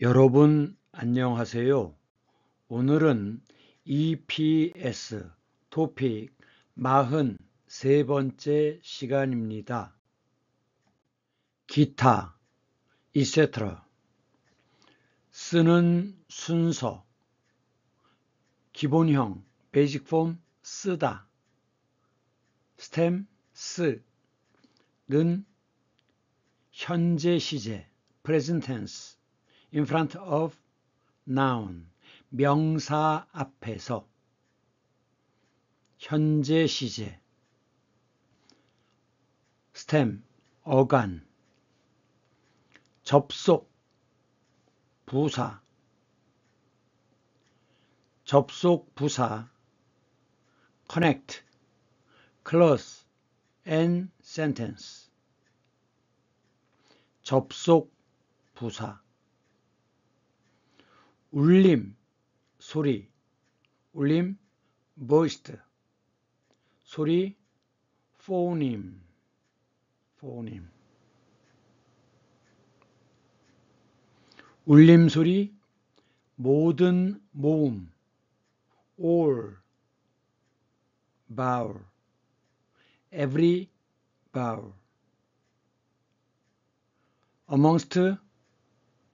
여러분 안녕하세요. 오늘은 EPS 토픽 43번째 시간입니다. 기타, etc. 쓰는 순서, 기본형, 베이직 폼, 쓰다, 스템, 쓰는 현재 시제, present tense, in front of noun, 명사 앞에서, 현재 시제, stem, 어간, 접속, 부사, 접속 부사, connect, clause, and sentence, 접속 부사, 울림, 소리, 울림, burst, 소리, phoneme, 울림 소리, 모든 모음, all, vowel, every vowel, amongst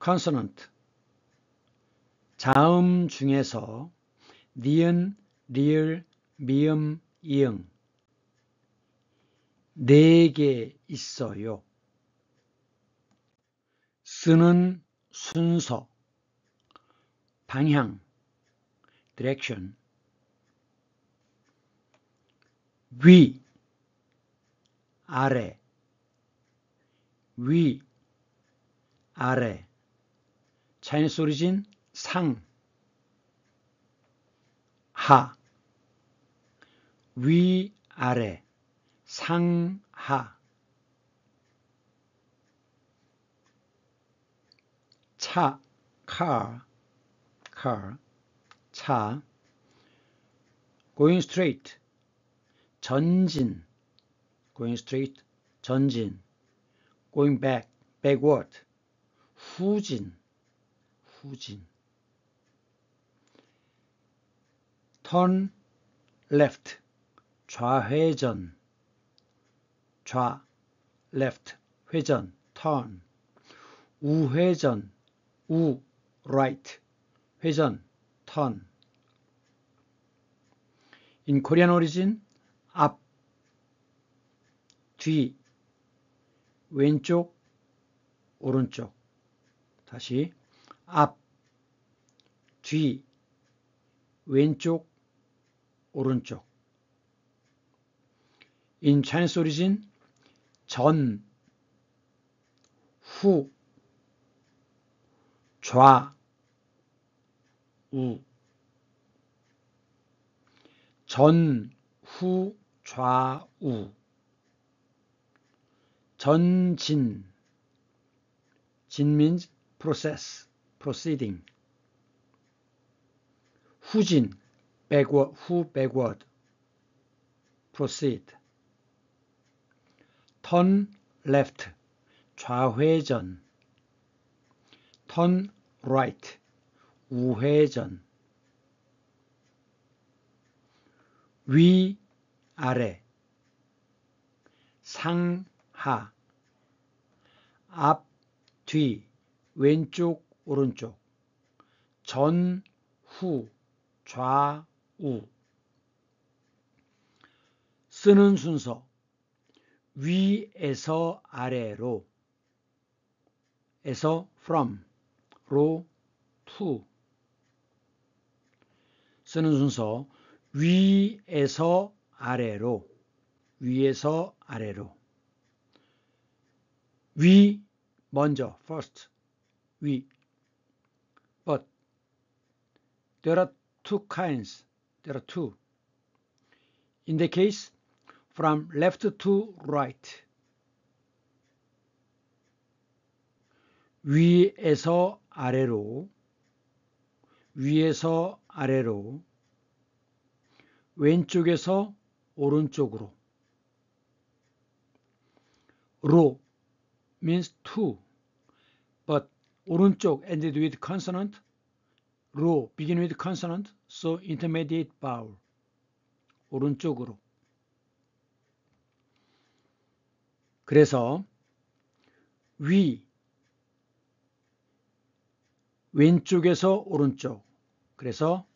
consonant, 자음 중에서 니은, 리을, 미음, 이응 4개 있어요. 쓰는 순서, 방향, direction, 위, 아래, 위, 아래, 차이니스 오리진, 상, 하, 위, 아래, 상하, 차, car, 차, going straight, 전진, going straight, 전진, going back, backward, 후진, turn left, 좌회전, left, 회전, turn, 우회전, right, 회전, turn. In Korean origin, 앞, 뒤, 왼쪽, 오른쪽. 다시 앞, 뒤, 왼쪽, 오른쪽. In Chinese origin, 전, 후, 좌, 우. 전, 후, 좌, 우. 전진, 진 means process, proceeding. 후진, backward, backward, proceed. turn left, 좌회전. turn right, 우회전. 위, 아래, 상하, 앞, 뒤, 왼쪽, 오른쪽, 전, 후, 좌, 우. 쓰는 순서, 위에서 아래로, 에서 from, 로 to. 쓰는 순서, 위에서 아래로, 위에서 아래로. 위, 먼저, first, 위. But there are two kinds. There are two. In the case, from left to right. 위에서 아래로, 위에서 아래로, 왼쪽에서 오른쪽으로. 로 means to, but 오른쪽 ended with consonant, 로 begin with consonant, so intermediate vowel. 오른쪽으로. 그래서 왼쪽에서 오른쪽. 그래서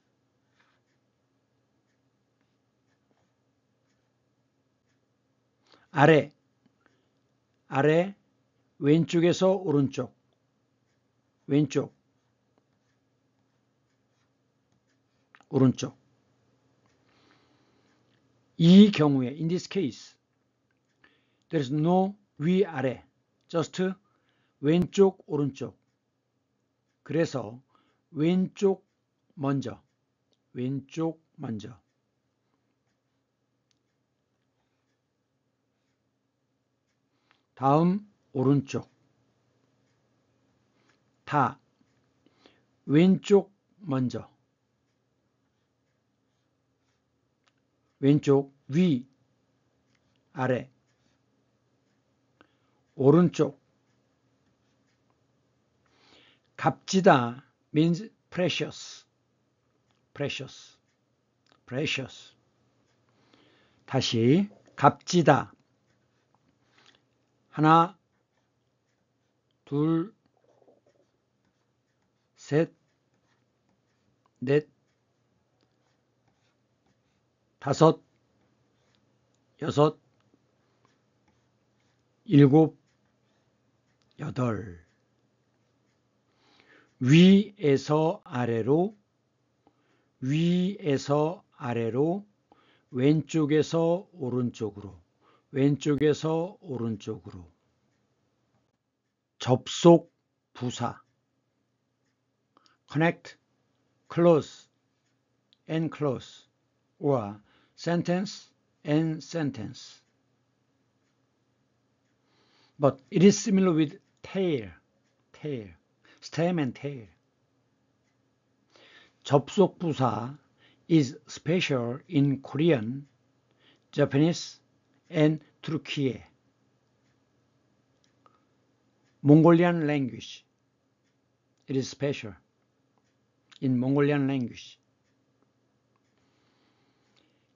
아래, 왼쪽에서 오른쪽, 왼쪽, 오른쪽. 이 경우에, in this case, there is no 위아래, just 왼쪽, 오른쪽. 그래서 왼쪽 먼저, 왼쪽 먼저. 다음 오른쪽. 다 왼쪽 먼저. 왼쪽 위 아래. 오른쪽. 값지다 means precious. precious. precious. 다시 값지다. 하나, 둘, 셋, 넷, 다섯, 여섯, 일곱, 여덟. 위에서 아래로, 위에서 아래로, 왼쪽에서 오른쪽으로, 왼쪽에서 오른쪽으로. 접속 부사. connect, close, and close, or sentence and sentence. But it is similar with tail, stem and tail. 접속 부사 is special in Korean, Japanese, and Turkey. Mongolian language. It is special in Mongolian language.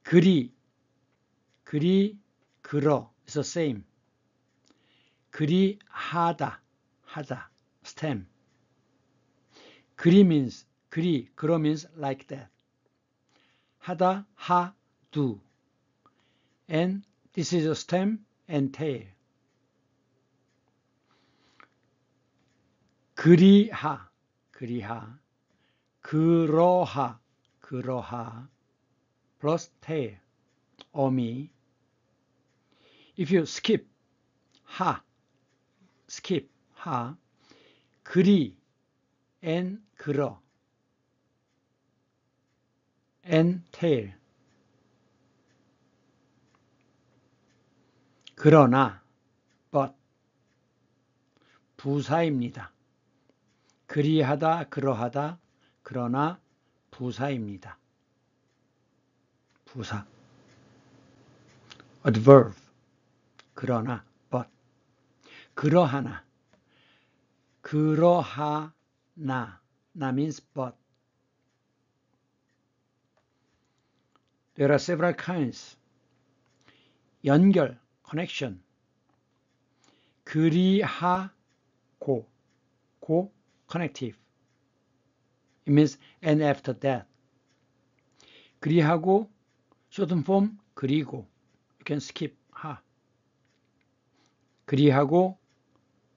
그리, 그러 is the same. 그리 하다, stem. 그리 means, 그러 means like that. 하다, do. And this is a stem and tail. 그리하, 그러하, plus tail, 어미. If you skip 하, 그리 and 그러 and tail. 그러나, but, 부사입니다. 그리하다, 그러하다, 그러나 부사입니다. 부사. adverb. 그러나, but. 그러하나. 나 means but. There are several kinds. 연결, connection. 그리하고, connective. It means and after that. 그리하고, shorten form, 그리고. You can skip 하. 그리하고,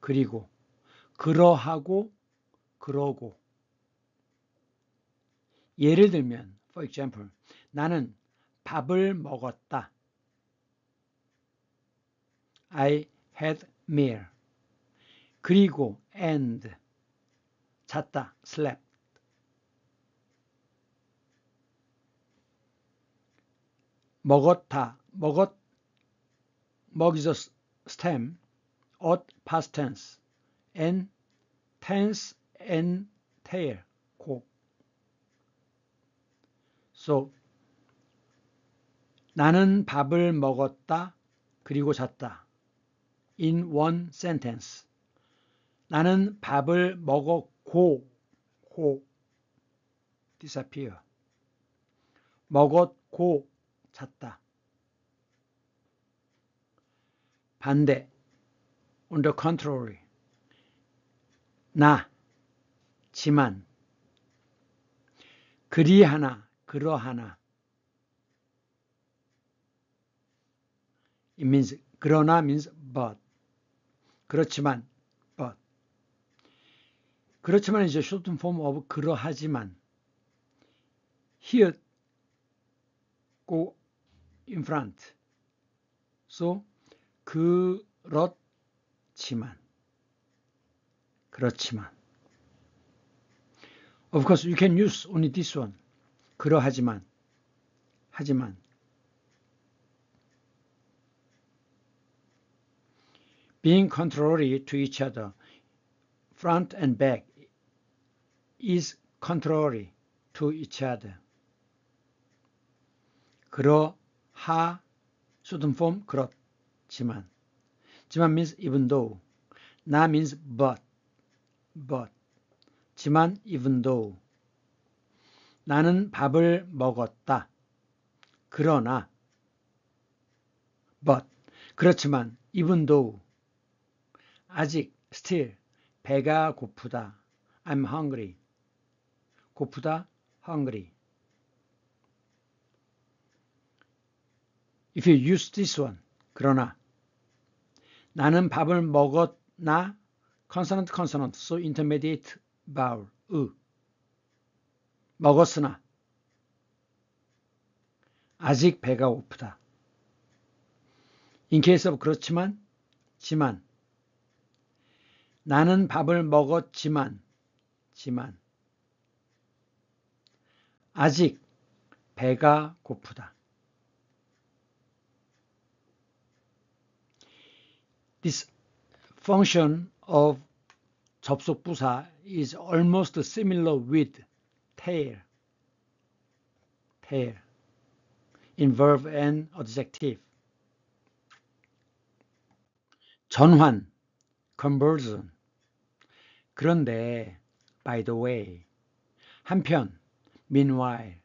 그리고. 그러하고, 그러고. 예를 들면, for example, 나는 밥을 먹었다. I had meal. 그리고 and 잤다, slept. 먹었다, 먹 is a stem, ot past tense, and tense and tail, 고. So 나는 밥을 먹었다, 그리고 잤다. In one sentence. 나는 밥을 먹었고, disappear. 먹었고, 잤다. 반대, on the contrary. 지만. 그리하나, 그러하나. It means, 그러나 means but. 그렇지만, but. 그렇지만 이제 short form of 그러하지만. Here, go in front. So, 그렇지만. Of course, you can use only this one. 그러하지만, 하지만. Being contrary to each other, front and back, is contrary to each other. 그러하, shorten form, 그렇지만. 지만 means even though. 나 means but. 지만 even though. 나는 밥을 먹었다. 그러나 but. 그렇지만 even though. 아직 still. 배가 고프다. I'm hungry. 고프다. hungry. If you use this one. 그러나. 나는 밥을 먹었나? consonant, so intermediate vowel, 먹었으나. 아직 배가 고프다. In case of 그렇지만, 지만. 나는 밥을 먹었지만, 아직 배가 고프다. This function of 접속부사 is almost similar with tail in verb and adjective. 전환, conversion. 그런데, by the way. 한편, meanwhile.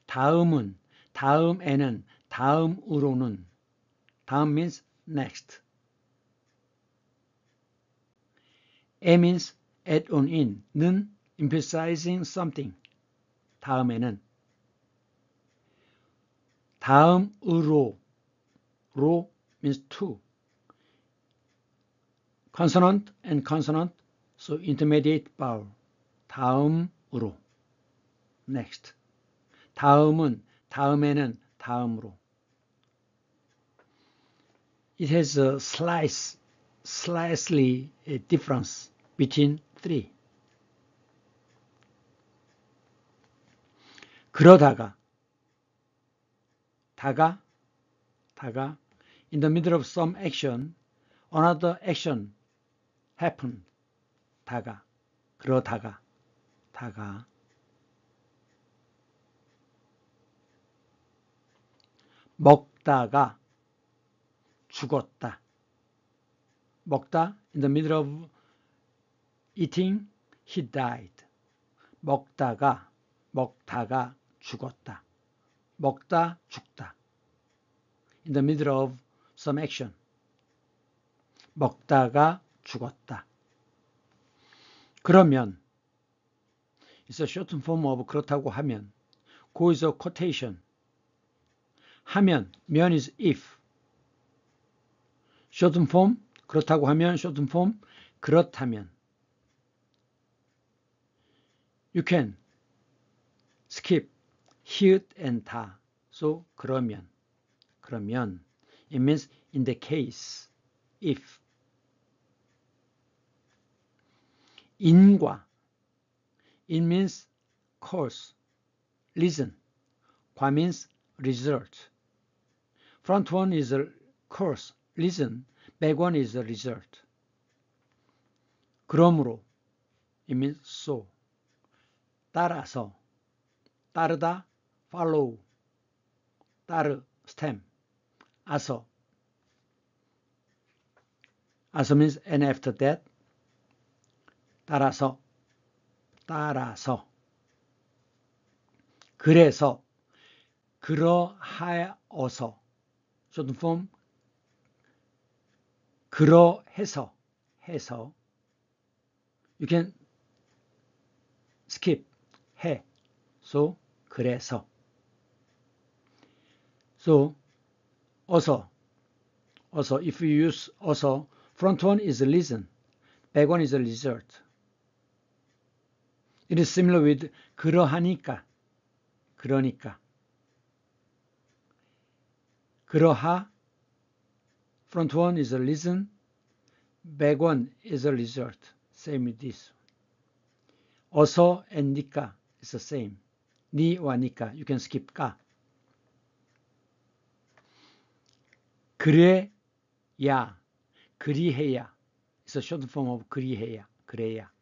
다음은, 다음에는, 다음으로는. 다음 means next. means add on in. 는 emphasizing something. 다음에는. 다음으로. 로 means to. consonant and consonant, so intermediate vowel. 다음으로. next. 다음은, 다음에는, 다음으로. It has a slightly difference between three. 그러다가, 다가, in the middle of some action, another action happened. 그러다가. 먹다가, 죽었다. 먹다, in the middle of eating, he died. 먹다가 죽었다. 먹다, 죽다. In the middle of some action. 먹다가 죽었다. 그러면, it's a shortened form of 그렇다고 하면. go is a quotation. 하면, 면 is if. shortened form, 그렇다고 하면, shortened form, 그렇다면. You can skip here and 다. So, 그러면. It means in the case, if. 인과. In means course, reason. 과 means result. Front one is a course, reason. Back one is a result. 그러므로. It means so. 따라서. 따르다, follow. 따르, stem. 아서. 아서 means and after that. 따라서, 따라서. 그래서, 그러하여서. short form, 그러해서, 해서. You can skip, 해. So, 그래서. So, also, if you use also, front one is listen, back one is result. It is similar with 그러하니까, 그러니까. 그러하, front one is a listen, back one is a result. Same with this. 어서 and 니까 is the same. 니와 니까, you can skip 까. 그래야, 그리해야 is a short form of 그리해야, 그래야.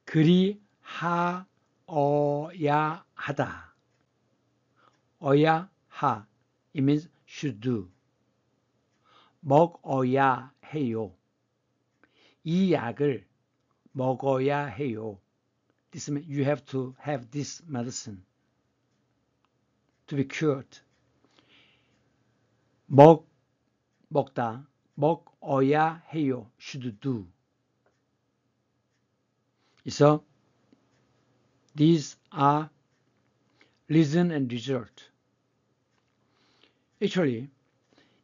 그리하어야 하다. 어야 하, it means should do. 먹어야 해요. 이 약을 먹어야 해요. This means you have to have this medicine to be cured. 먹다, 먹어야 해요. should do. So, these are reason and result. Actually,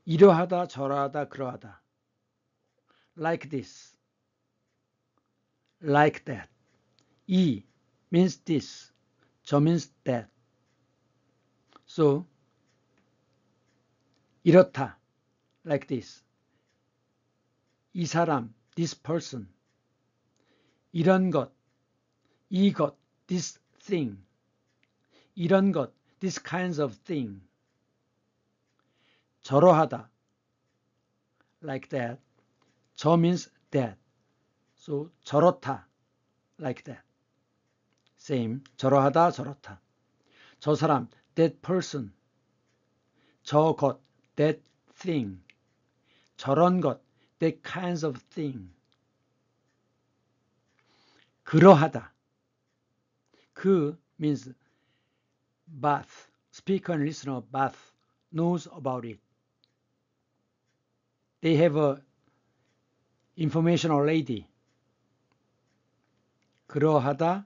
이러하다, 저러하다, 그러하다. Like this, like that. 이 means this, 저 means that. So, 이렇다, like this. 이 사람, this person. 이런 것, 이것, this thing. 이런 것, this kinds of thing. 저러하다, like that. 저 means that. So, 저렇다, like that. Same, 저러하다, 저렇다. 저 사람, that person. 저 것, that thing. 저런 것, that kinds of thing. 그러하다. 그 means both. Speaker and listener both knows about it. They have a informational lady. 그러하다,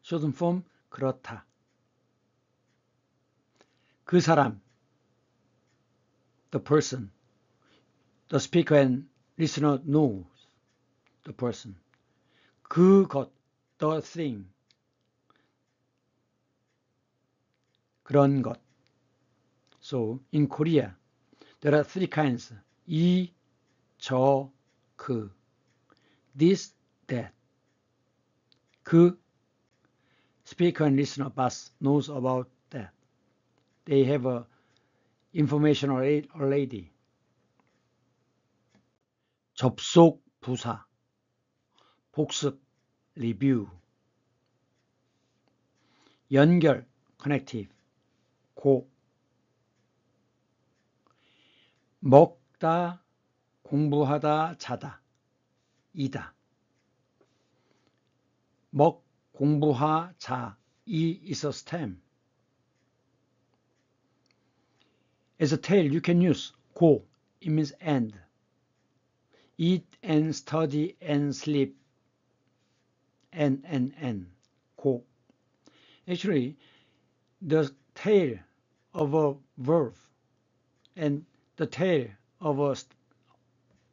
short form, 그렇다. 그 사람, the person. The speaker and listener knows the person. 그것, the thing. 그런 것. So, in Korea, there are three kinds. 이, 저, 그. This, that. 그, speaker and listener both knows about that. They have a informational lady. 접속 부사, 복습, review. 연결, connective, 고. 먹다, 공부하다, 자다, 이다. 먹, 공부하, 자, 이 is a stem. As a tail, you can use 고, it means end. Eat and study and sleep, and, 고. Actually, the tail of a verb and the tail of a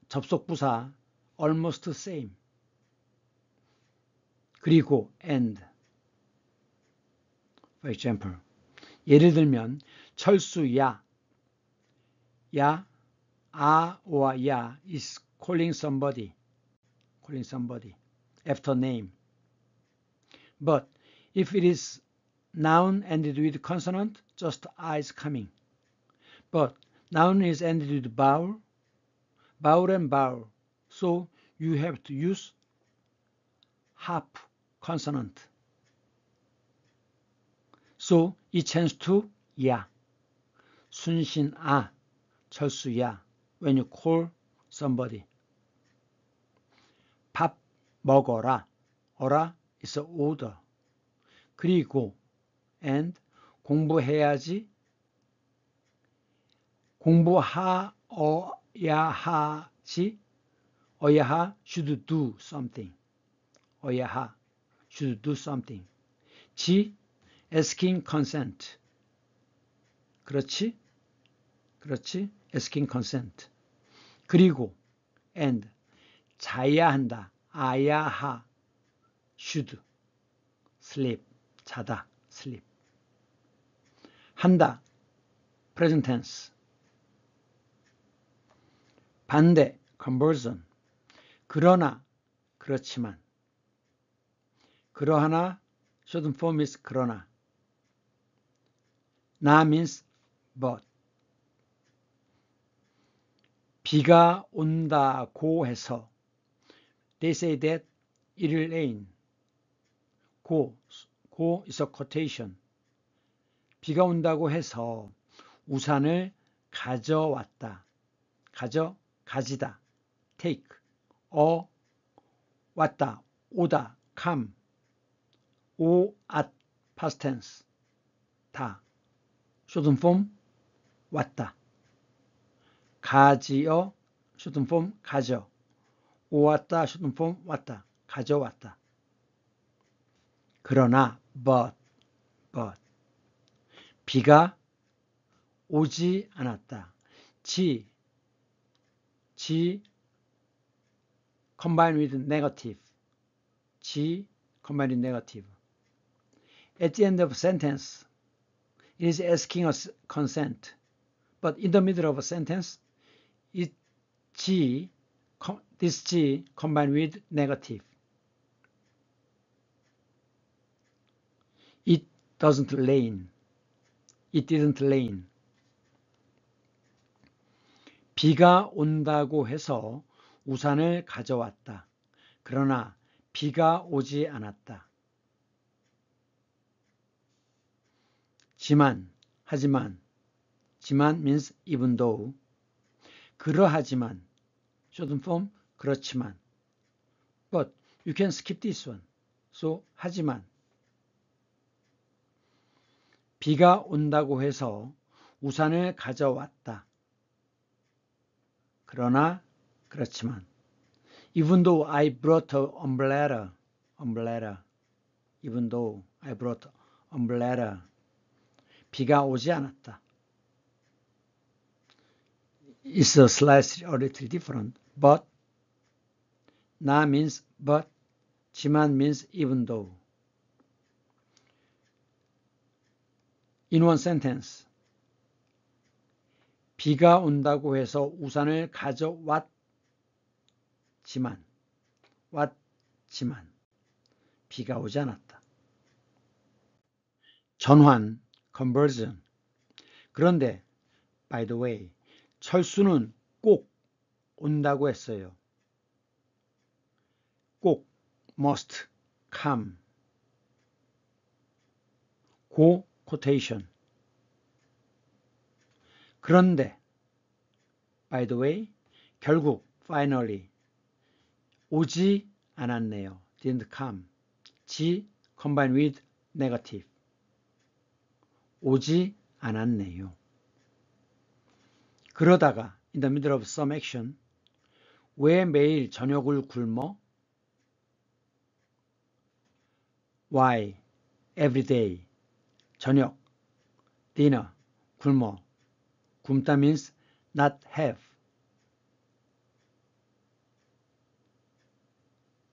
접속부사 almost the same. 그리고 and. For example, 예를 들면 철수야, 야, 아와 야 is calling somebody after name. But if it is noun ended with consonant, just I is coming. But noun is ended with vowel and vowel. So you have to use half consonant. So it changes to 야, 순신아, 철수야 when you call somebody. 밥 먹어라. 어라 is a order. 그리고 and 공부해야지. 공부하어야 하지. 어야하 should do something. 어야하 should do something. 지 asking consent. 그렇지? 그렇지? asking consent. 그리고 and 자야 한다. 아야하 should sleep. 자다. sleep. 한다. present tense. 반대 conversion. 그러나 그렇지만. 그러하나 shortened form is 그러나. 나 means but. 비가 온다고 해서 they say that it will rain. go is a quotation. 비가 온다고 해서 우산을 가져왔다. 가지다. take. 왔다. 오다. come. at past tense. 다. shortened form 왔다. 가지어 shortened form 가져. 오왔다 shortened form 왔다. 가져왔다. 그러나 but 비가 오지 않았다. 지 combined with negative. 지 combined with negative. At the end of a sentence, it is asking us consent. But in the middle of a sentence, this G combined with negative. It doesn't rain. It didn't rain. 비가 온다고 해서 우산을 가져왔다. 그러나 비가 오지 않았다. 하지만 means even though. 그러하지만 shortened form 그렇지만. But you can skip this one. So 하지만. 비가 온다고 해서 우산을 가져왔다. 그러나 그렇지만. Even though I brought an umbrella. Even though I brought umbrella. 비가 오지 않았다. It's a slightly a little different. But 나 means but. 지만 means even though. In one sentence. 비가 온다고 해서 우산을 가져왔지만 비가 오지 않았다. 전환 conversion. 그런데 by the way 철수는 꼭 온다고 했어요. 꼭 must come. 고 quotation. 그런데 by the way 결국 finally 오지 않았네요. didn't come. 지 combined with negative. 오지 않았네요. 그러다가 in the middle of some action 왜 매일 저녁을 굶어? Why every day 저녁 dinner 굶어. 굶다 means not have.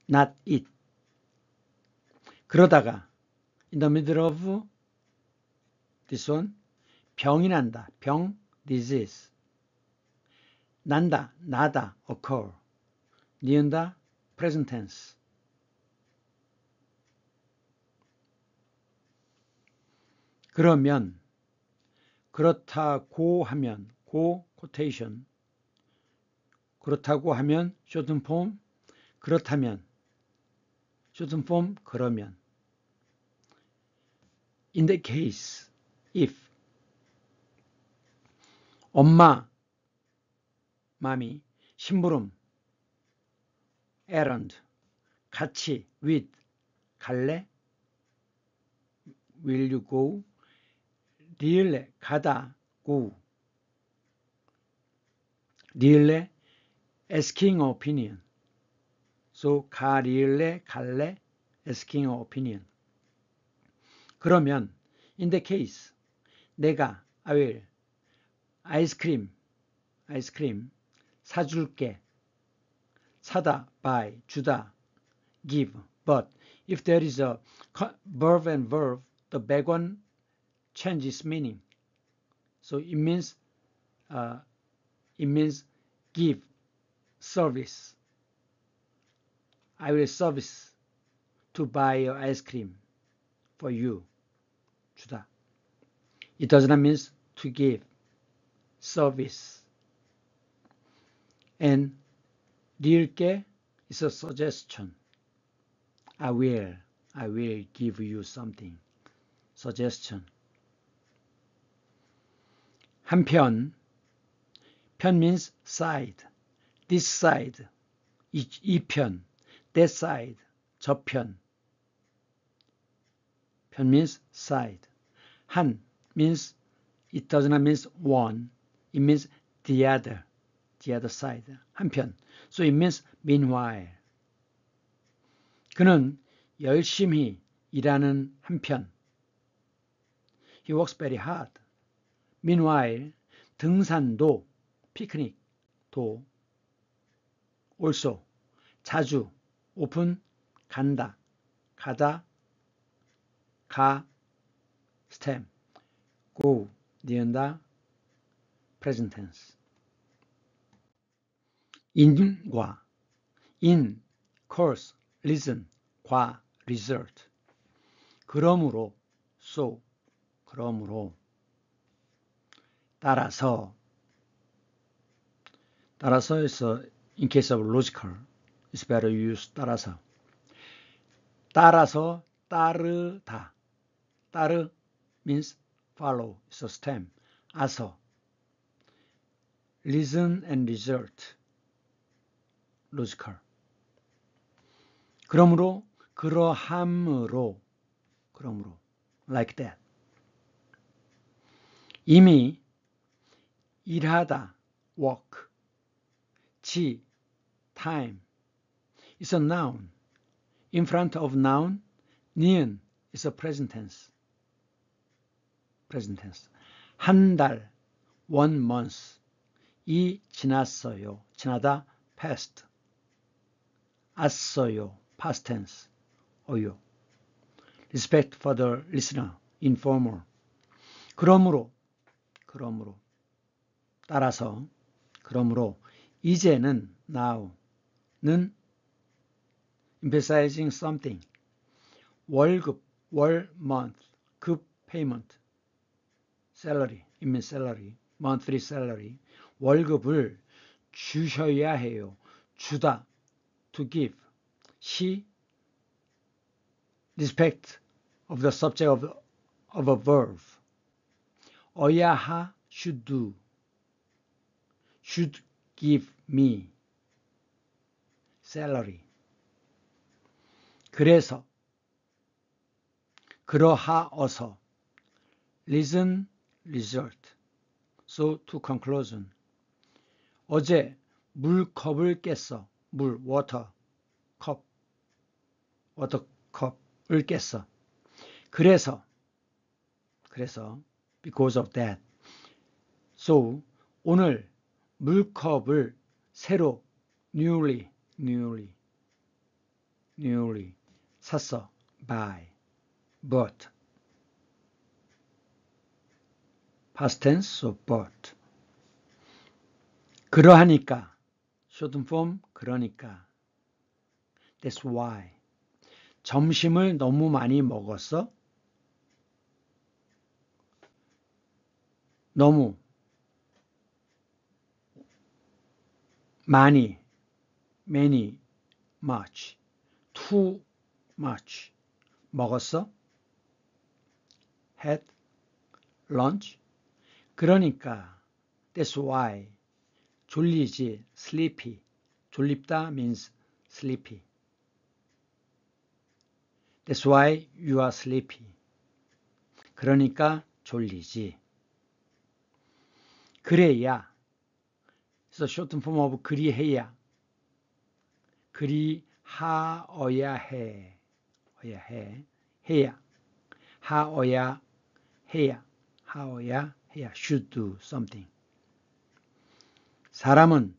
not eat. 그러다가 in the middle of this one 병이 난다. 병 disease. 난다 나다 occur. 니은다 present tense. 그러면 그렇다고 하면 고 quotation. 그렇다고 하면 shortened form 그렇다면 shortened form 그러면. In the case if 엄마 mommy 심부름 errand 같이 with 갈래? Will you go? really 가다 go. really asking opinion. So really 갈래? asking opinion. 그러면 in the case 내가 I will 아이스크림 사줄게. 사다 buy 주다 give. But if there is a verb and verb, the back one changes meaning. So it means give service. I will service to buy your ice cream for you. 주다. It does not mean to give service. And 드릴게 is a suggestion. I will give you something. Suggestion. 한편, 편 means side. This side, 이 편. That side, 저 편. 편 means side. 한 means, it does not mean one. It means the other side. 한편. So it means meanwhile. 그는 열심히 일하는 한편. He works very hard. Meanwhile, 등산도, 피크닉도, also, 자주, often, 간다, 가다, 가, stem, go, 니은다, present tense. in과 in, course, reason, 과, result. 그러므로, so, 그러므로. 따라서 is in case of logical. It's better use 따라서. 따라서 따르다. 따르 means follow. It's a stem. 아서 reason and result. logical. 그러므로 그러함으로 like that. 이미 일하다 work. 지 time is a noun. In front of noun, 니은 is a present tense. 한 달, 1 month. 이 지났어요. 지나다 past. 왔어요. past tense. 어요. Respect for the listener. informal. 그러므로 따라서 그러므로 이제는 now는 emphasizing something. 월급 월 month 급 payment salary it means salary monthly salary 월급을 주셔야 해요. 주다 to give. 시 respect of the subject of a verb. 어야하 should do. should give me salary. 그래서 그러하어서 reason result. So to conclusion. 어제 물컵을 깼어. 물 water 컵을 깼어. 그래서 because of that. So 오늘 물컵을 새로 newly 샀어. buy bought. past tense of bought. 그러하니까 short form 그러니까. That's why. 점심을 너무 많이 먹었어? 너무 많이 many much too much 먹었어? had lunch? 그러니까 that's why. 졸리지 sleepy. 졸립다 means sleepy. That's why you are sleepy. 그러니까 졸리지. 그래야. It's a short form of 그리해야. 그리하어야 해. 해야. 하어야 해야. 하어야 해야. Should do something. 사람은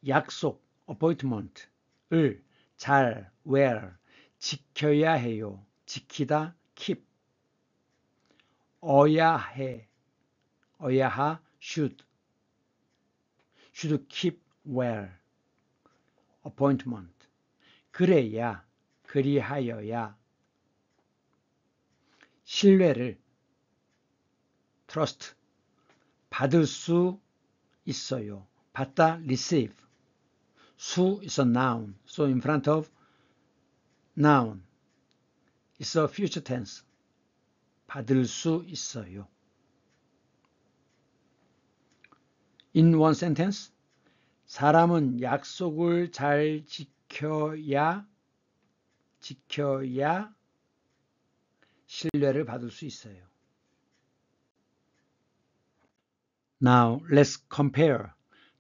약속, appointment을 잘, well, 지켜야 해요. 지키다, keep. 어야 해, 어야하, should keep well, appointment. 그래야, 그리하여야. 신뢰를, trust, 받을 수 있어요. 받다, receive. 수 is a noun, so in front of noun, it's a future tense. 받을 수 있어요. In one sentence, 사람은 약속을 잘 지켜야 신뢰를 받을 수 있어요. Now, let's compare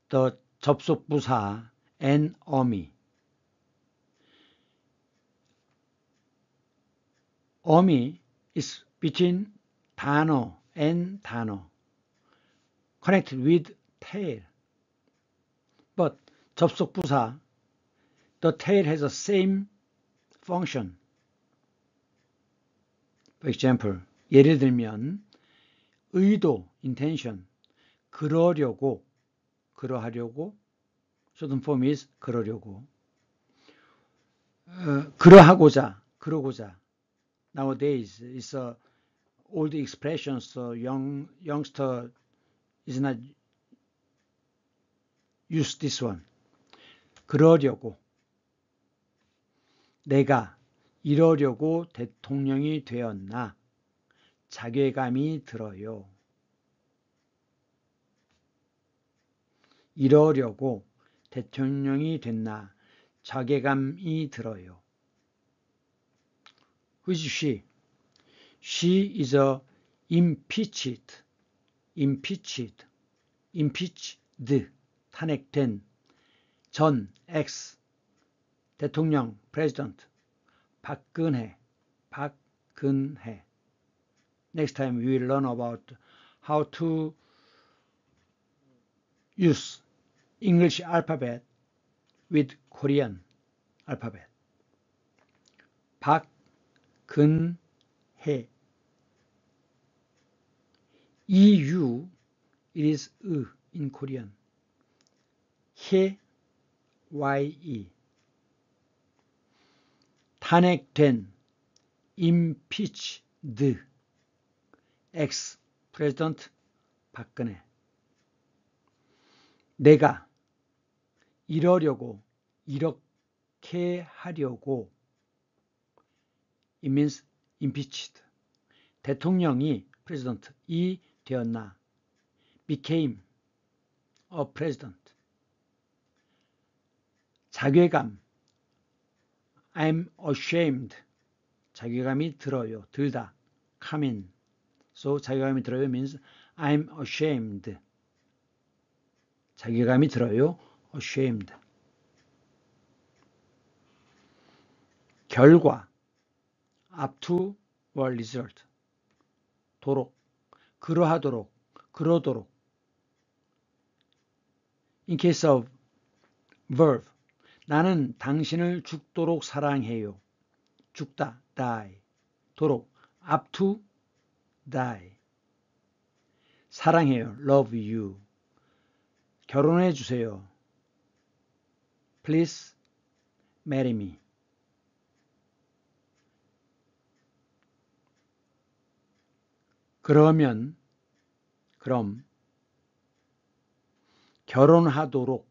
the 접속부사 and 어미. 어미 is between 단어 and 단어, connected with tail. But 접속부사, the tail has the same function. For example, 예를 들면 의도, intention, 그러려고, shorten form is 그러려고, 그러고자. Nowadays, it's a old expression, so youngster is not use this one. 그러려고. 내가 이러려고 대통령이 되었나? 자괴감이 들어요. 이러려고 대통령이 됐나? 자괴감이 들어요. Who is she? She is a impeached, 탄핵된 전 ex 대통령 president 박근혜. Next time we will learn about how to use English alphabet with Korean alphabet. 박근혜. EU, it is in Korean. 해, ye. 탄핵된, impeached, ex-president 박근혜. 내가 이러려고, 이렇게 하려고. It means impeached. 대통령이 president이 되었나? became a president. 자괴감. I'm ashamed. 자괴감이 들어요. 들다. come in. So 자괴감이 들어요 means I'm ashamed. 자괴감이 들어요. ashamed. 결과. up to or result. 도록. 그러하도록. 그러도록. In case of verb. 나는 당신을 죽도록 사랑해요. 죽다, die. 도록, up to, die. 사랑해요, love you. 결혼해 주세요. Please marry me. 그럼, 결혼하도록.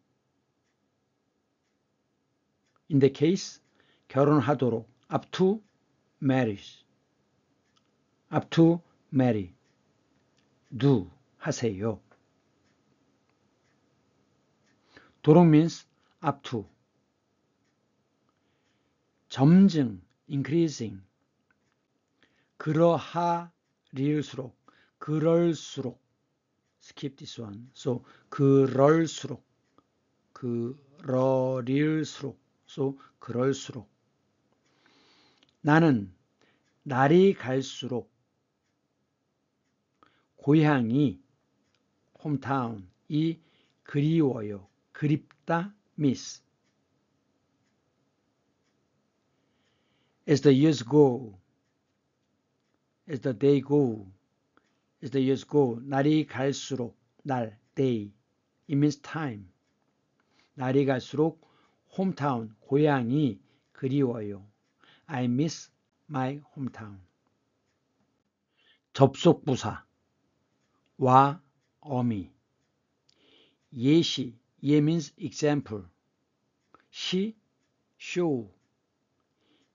In the case, 결혼하도록. up to marriage. up to marry. do, 하세요. 도록 means up to. 점증, increasing. 그러하릴수록, 그럴수록. skip this one. so 그럴수록, 그러릴수록. so 그럴수록. 나는 날이 갈수록 고향이 홈타운이 그리워요. 그립다 miss. As the years go, as the day go, as the years go, 날이 갈수록, 날, day, it means time. 날이 갈수록 홈타운, 고향이 그리워요. I miss my hometown. 접속부사 와, 어미. 예시, 예 means example. 시, show.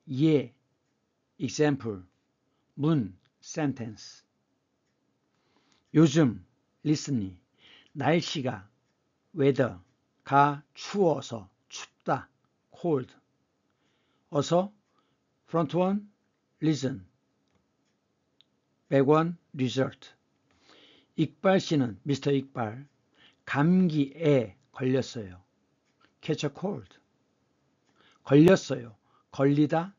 예, example. 문, sentence. 요즘, listening. 날씨가, weather가 추워서, 춥다, cold. 어서, front one, listen. back one, result. 이ቅ발 씨는, 미스터 이ቅ발, 감기에 걸렸어요. catch a cold. 걸렸어요. 걸리다,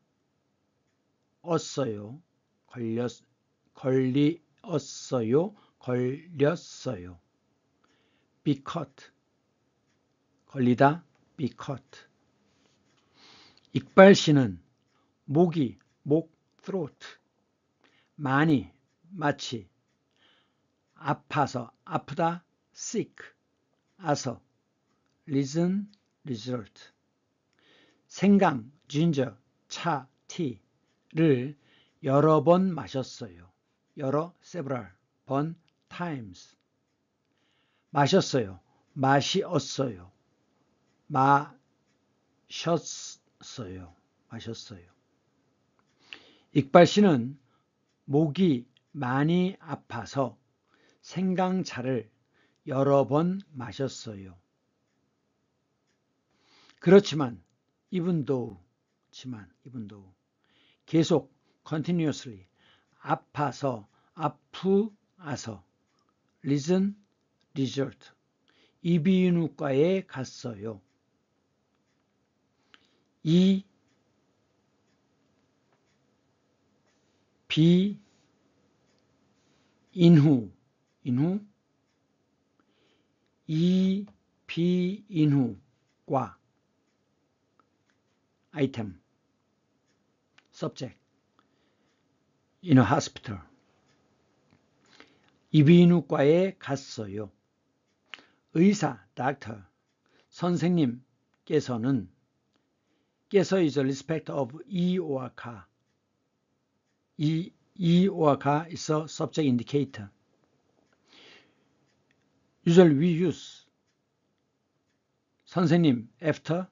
었어요. 걸리었어요. 걸렸어요. be caught. 걸리다, be caught. 이ቅ발 씨는 목이, 목, throat. 많이, 마치. 아파서, 아프다, sick. 아서, reason, result. 생강, ginger, 차, tea를 여러 번 마셨어요. 여러, several, 번, times. 마셨어요. 마시었어요. 마셨어요. 마셨어요. 이ቅ발 씨는 목이 많이 아파서 생강차를 여러 번 마셨어요. 그렇지만 even though 계속 continuously 아파서 아프아서 reason result 이비인후과에 갔어요. 이 비인후 이 비인후과 item subject in a hospital 이비인후과에 갔어요. 의사 doctor 선생님께서는 께서 is a respect of e or 가 e or 가 is a subject indicator. usually we use 선생님 after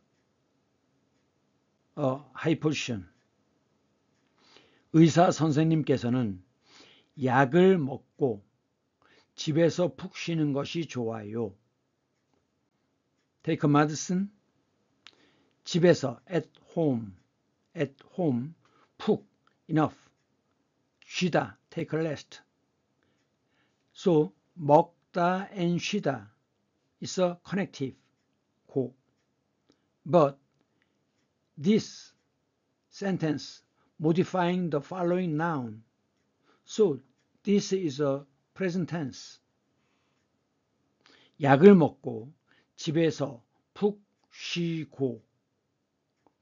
a high position. 의사 선생님께서는 약을 먹고 집에서 푹 쉬는 것이 좋아요. Take a medicine. 집에서 at home, 푹, enough. 쉬다, take a rest. So 먹다 and 쉬다 is a connective, 고. But this sentence modifying the following noun. So this is a present tense. 약을 먹고 집에서 푹 쉬고.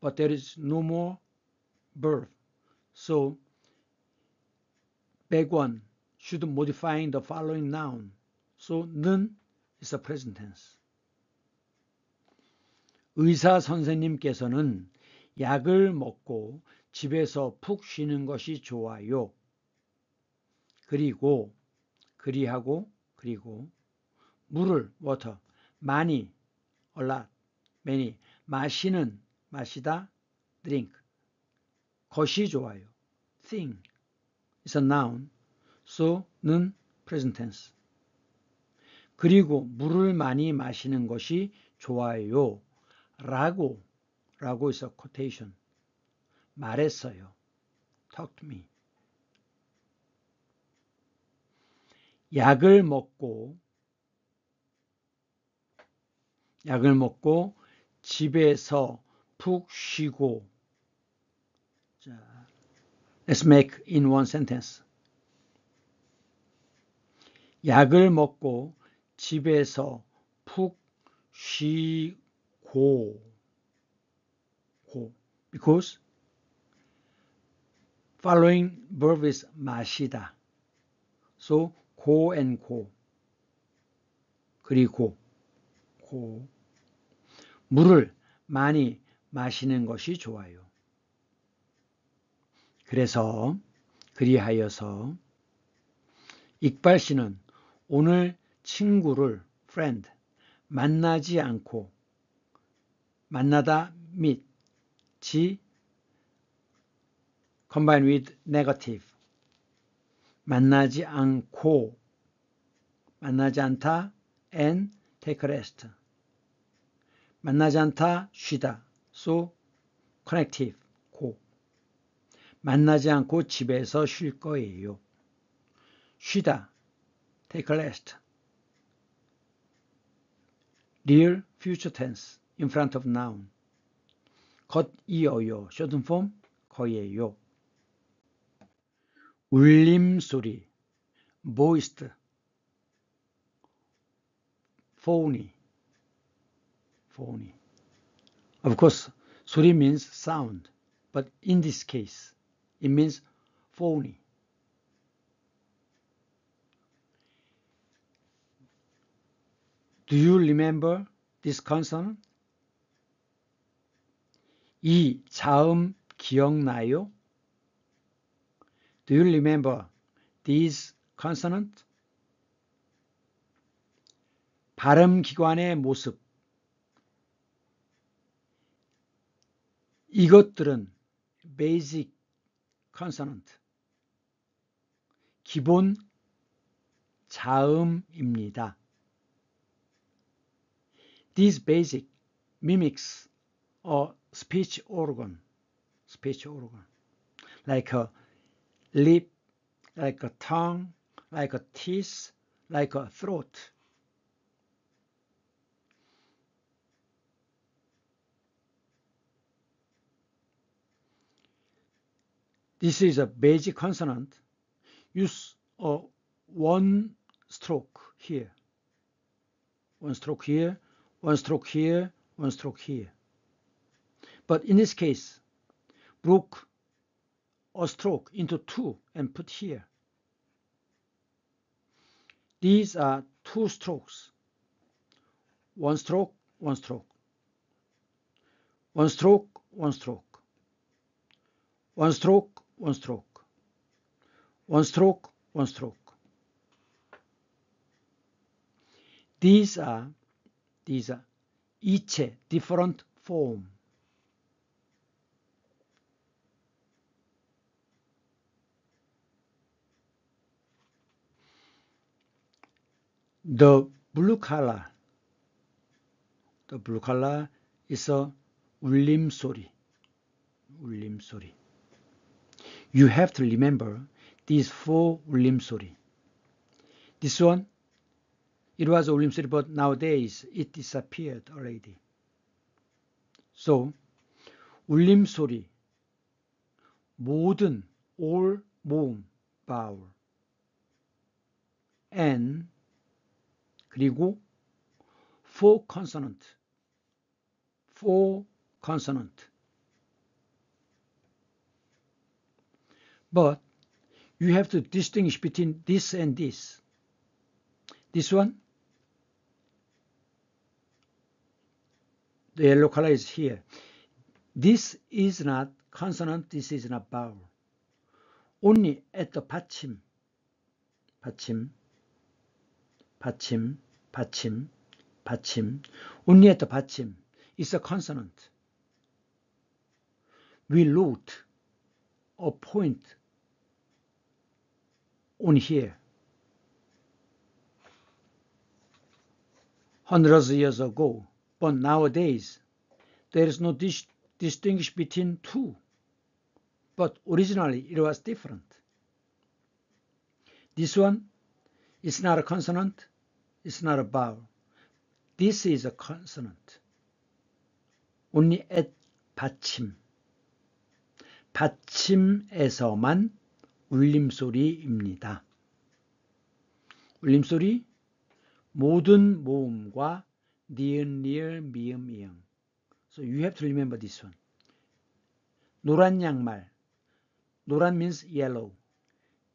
But there is no more verb. So back one should modifying the following noun. So 는 is a present tense. 의사 선생님께서는 약을 먹고 집에서 푹 쉬는 것이 좋아요. 그리고 물을 water 많이 a lot many 마시는 마시다 drink 것이 좋아요. thing is a noun. so 는 present tense. 그리고 물을 많이 마시는 것이 좋아요. 라고 is a quotation. 말했어요. talk to me. 약을 먹고 집에서 푹 쉬고. 자, let's make in one sentence. 약을 먹고 집에서 푹 쉬고. Because following verb is 마시다. So go and go. 그리고 고. 물을 많이 마시는 것이 좋아요. 그리하여서 이ቅ발 씨는 오늘 친구를 friend 만나지 않고 만나다 meet 지 combine with negative 만나지 않고 만나지 않다 and take a rest 만나지 않다 쉬다 so connective 고 만나지 않고 집에서 쉴 거예요. 쉬다 take a rest real future tense in front of noun 겉이어요 shorten form 거예요. 울림소리 moist phony. Of course, 소리 means sound, but in this case, it means phony. Do you remember this consonant? 이 자음 기억나요? Do you remember these consonants? 발음기관의 모습. 이것들은 basic consonant, 기본 자음입니다. These basic mimics a speech organ, like a lip, like a tongue, like a teeth, like a throat. This is a basic consonant. Use a one stroke here, one stroke here, one stroke here, one stroke here. But in this case, broke a stroke into two and put here. These are two strokes. One stroke, one stroke. One stroke, one stroke. One stroke, one stroke. One stroke, one stroke. These are each a different form. The blue color is a 울림소리. You have to remember these four 울림소리. This one, it was a 울림소리, but nowadays it disappeared already. So, 울림소리, 모든, all, 모음, vowel, and 그리고 four consonant. But you have to distinguish between this and this. This one, the yellow color is here. This is not consonant, this is not vowel. Only at the 받침. Only at the 받침 is a consonant. We wrote a point on here. Hundreds of years ago, but nowadays there is no distinction between two. But originally it was different. This one, It's not a consonant. It's not a vowel. This is a consonant. Only at 받침. 받침에서만 울림소리입니다. 울림소리 모든 모음과 니은, 리을, 미음, 이응. So you have to remember this one. 노란 양말. 노란 means yellow.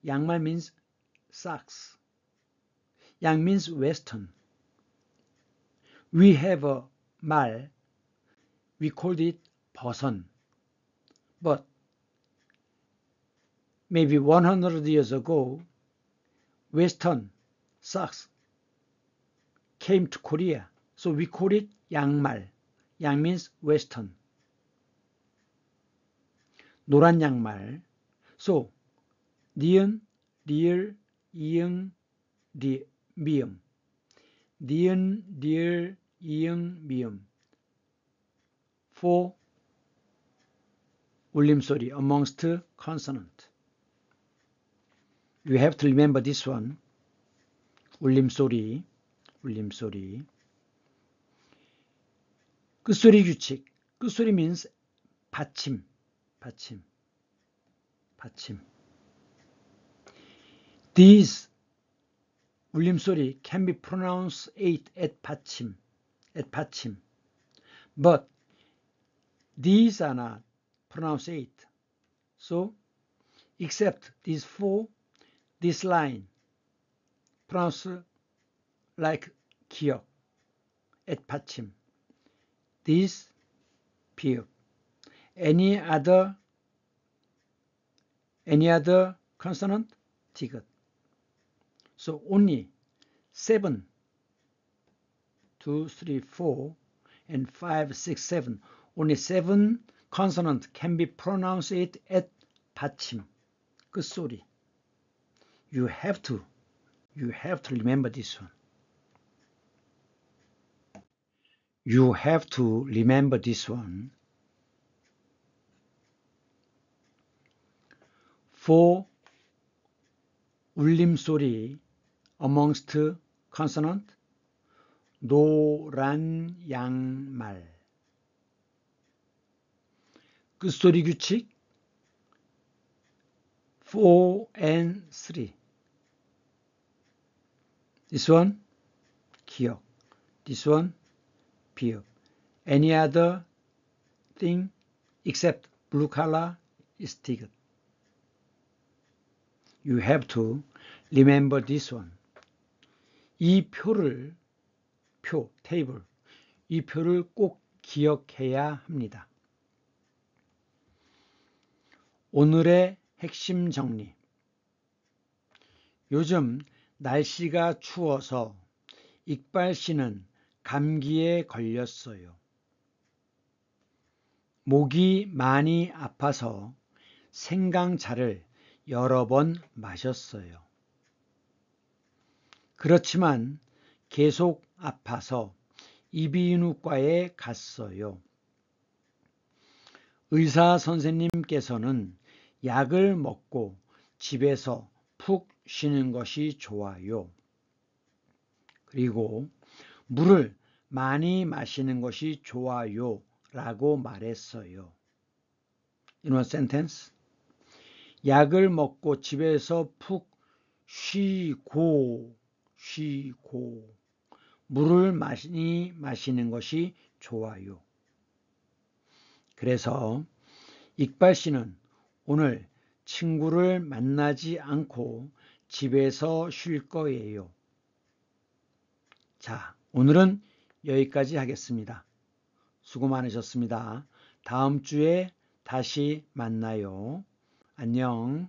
양말 means socks. 양 means western. We have a 말. We called it 버선. But maybe 100 years ago, western socks came to Korea. So we call it 양말. 양 means western. 노란 양말. So 니은, 리을, 이응, 미음. 니은, 리을, 이응, 미음. For 울림소리 amongst consonant. You have to remember this one. 울림소리. 끝소리 규칙. 끝소리 means 받침. These 울림소리 can be pronounced at 받침. But these are not pronounced 8. So, except these four, this line pronounced like 기역 at 받침. This 비읍. Any other consonant? 디귿. So only 7, 2, 3, 4, and 5, 6, 7. Only 7 consonants can be pronounced at 받침. 끝소리. You have to remember this one. You have to remember this one. For 울림소리 amongst consonant, 노란 양말. 끝소리 규칙 4 and 3. This one 기역. This one 비읍. Any other thing except blue color is 디귿. You have to remember this one. 이 테이블, 이 표를 꼭 기억해야 합니다. 오늘의 핵심 정리. 요즘 날씨가 추워서 익발 씨는 감기에 걸렸어요. 목이 많이 아파서 생강차를 여러 번 마셨어요. 그렇지만 계속 아파서 이비인후과에 갔어요. 의사 선생님께서는 약을 먹고 집에서 푹 쉬는 것이 좋아요. 그리고 물을 많이 마시는 것이 좋아요 라고 말했어요. In one sentence, 약을 먹고 집에서 푹 쉬고 물을 많이 마시는 것이 좋아요. 그래서 익발 씨는 오늘 친구를 만나지 않고 집에서 쉴 거예요. 자, 오늘은 여기까지 하겠습니다. 수고 많으셨습니다. 다음 주에 다시 만나요. 안녕.